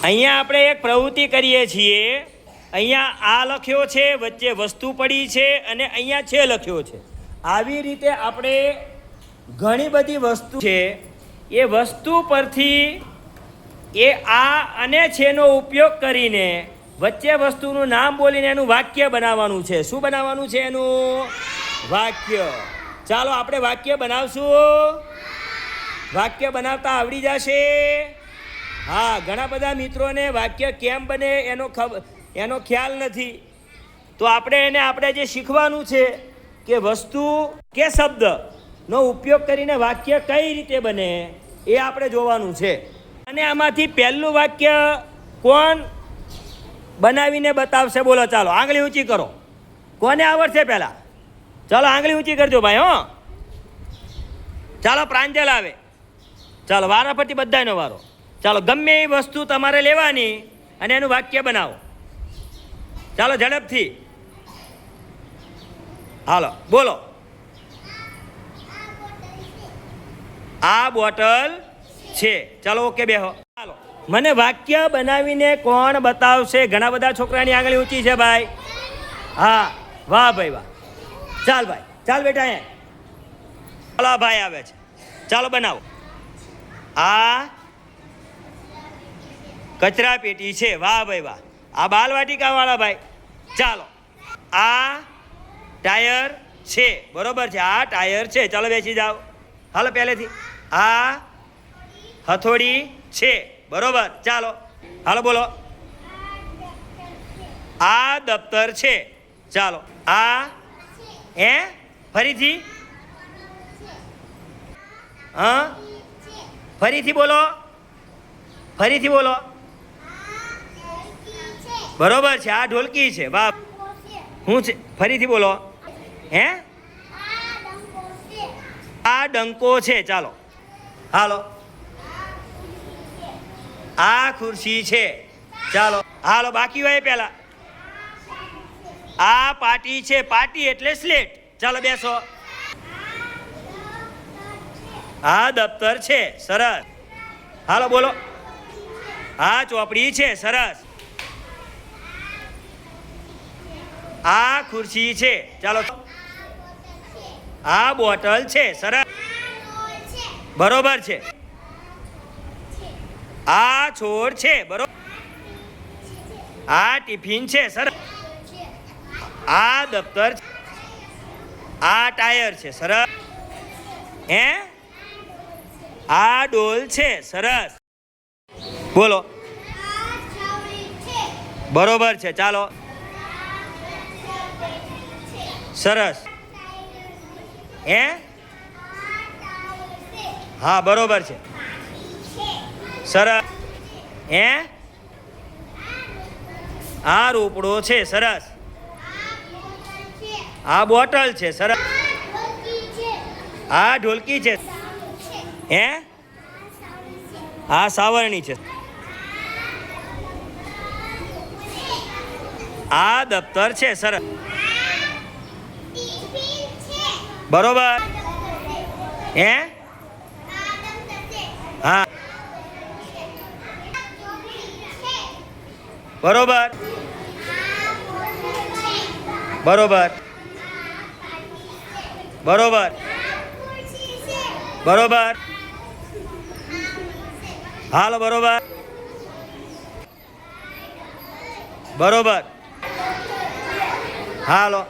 અહીંયા આપણે એક પ્રવૃત્તિ કરીએ છીએ. અહીંયા આ લખ્યો છે, વચ્ચે વસ્તુ પડી છે અને અહીંયા છે લખ્યો છે. આવી રીતે આપણે ઘણી બધી વસ્તુ છે એ વસ્તુ પરથી એ આ અને છેનો ઉપયોગ કરીને વચ્ચે વસ્તુનું નામ બોલીને એનું વાક્ય બનાવવાનું છે. શું બનાવવાનું છે? એનું વાક્ય. ચાલો આપણે વાક્ય બનાવશું. વાક્ય બનાવતા આવડી જશે. હા, ઘણા બધા મિત્રોને વાક્ય કેમ બને એનો ખ્યાલ નથી. તો આપણે જે શીખવાનું છે કે વસ્તુ કે શબ્દનો ઉપયોગ કરીને વાક્ય કઈ રીતે બને એ આપણે જોવાનું છે. અને આમાંથી પહેલું વાક્ય કોણ બનાવીને બતાવશે? બોલો, ચાલો આંગળી ઊંચી કરો. કોને આવડશે પહેલાં? ચાલો આંગળી ઊંચી કરજો ભાઈ. હો, ચાલો પ્રાંજલ આવે. ચાલો વારા પરથી બધાનો વારો. ચાલો ગમે એ વસ્તુ તમારે લેવાની અને એનું વાક્ય બનાવો. ચાલો ઝડપથી. હાલો બોલો. આ બોટલ છે. ચાલો ઓકે, બેહો. ચાલો મને વાક્ય બનાવીને કોણ બતાવશે? ઘણા બધા છોકરાની આંગળી ઊંચી છે ભાઈ. હા, વાહ ભાઈ વાહ. ચાલ ભાઈ, ચાલ બેટા. અહીંયા ચાલો ભાઈ આવે છે. ચાલો બનાવો. આ કચરા પેટી છે. વાહ ભાઈ વાહ. આ બાલવાટિકા વાળા ભાઈ. ચાલો આ ટાયર છે. બરોબર છે, આ ટાયર છે. ચાલો બેસી જાઓ. હાલો પહેલેથી. આ હથોડી છે. બરોબર. ચાલો હાલો બોલો. આ દફતર છે. ચાલો આ ફરીથી. હા, ફરીથી બોલો. ફરીથી બોલો. બરોબર છે, આ ઢોલકી છે. વાહ. શું છે? ફરીથી બોલો. આ ડંકો છે. ચાલો હાલો. આ ખુરશી છે. ચાલો હાલો, બાકી હોય પહેલા. આ પાટી છે. પાટી એટલે સ્લેટ. ચાલો બેસો. આ દફતર છે. સરસ. હાલો બોલો. આ ચોપડી છે. સરસ. આ ખુરશી છે. ચાલો. આ બોટલ છે. સરસ. બરોબર છે. આ છોડ છે. બરોબર. આ ટિફિન છે. સરસ. આ દફતર છે. આ ટાયર છે. સરસ. આ ડોલ છે. સરસ. બોલો. બરોબર છે. ચાલો. સરસ. હા, બરોબર છે. સરસ. આ રૂપડો છે. સરસ. આ બોટલ છે. સરસ. આ ઢોલકી છે. આ સાવરણી છે. આ દફતર છે. સરસ. બરોબર. હા, બરોબર. બરોબર. બરોબર. બરોબર. હાલો. બરોબર. બરોબર. હાલો.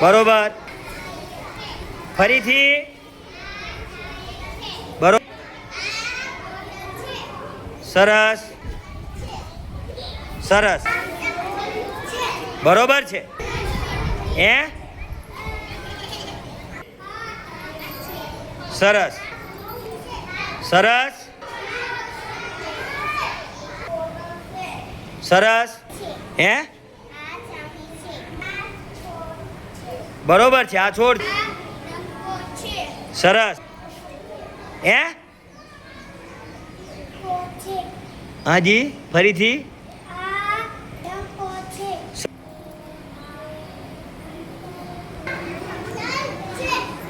બરોબર. ફરીથી. બરોબર. સરસ. સરસ. બરોબર છે. સરસ. સરસ. સરસ. બરોબર છે. આ છોડ. સરસ. હાજી, ફરીથી.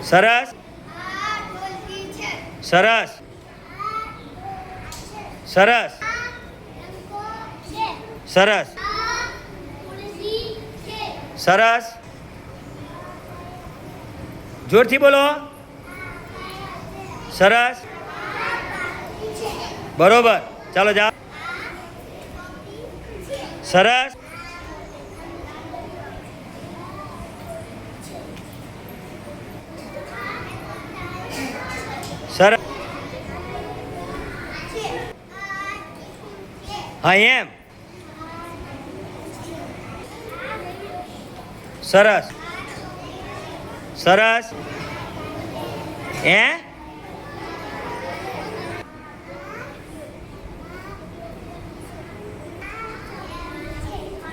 સરસ. સરસ. સરસ સરસ સરસ જોરથી બોલો સરસ બરોબર ચાલો જાઓ સરસ સરસ હા એમ સરસ સરસ હે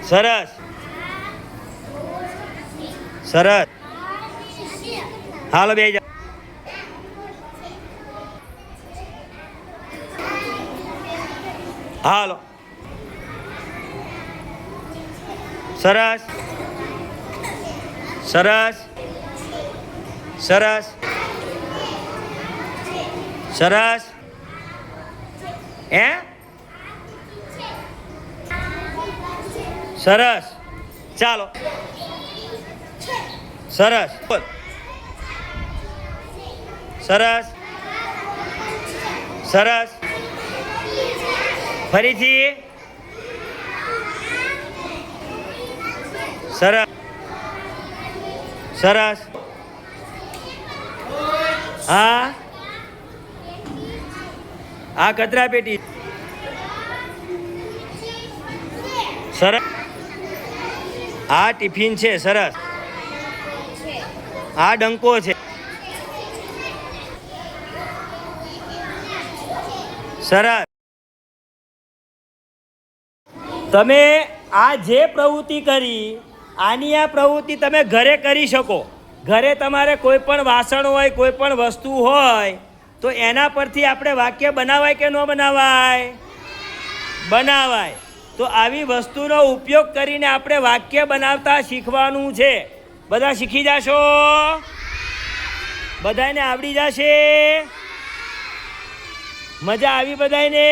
સરસ સરસ હાલો બે જાઓ હાલો સરસ સરસ સરસ સરસ હે સરસ ચાલો સરસ બોલ સરસ સરસ ફરીથી સરસ સરસ હા આ કચરા પેટી સરસ આ ટિફિન છે સરસ આ ડંકો છે સરસ તમે આ જે પ્રવૃત્તિ કરી આની આ પ્રવૃત્તિ તમે ઘરે કરી શકો ઘરે તમારે કોઈ પણ વાસણ હોય કોઈ પણ વસ્તુ હોય તો એના પરથી આપણે વાક્ય બનાવાય કે ન બનાવાય બનાવાય તો આવી વસ્તુનો ઉપયોગ કરીને આપણે વાક્ય બનાવતા શીખવાનું છે બધા શીખી જશો બધાને આવડી જશે મજા આવી બધાને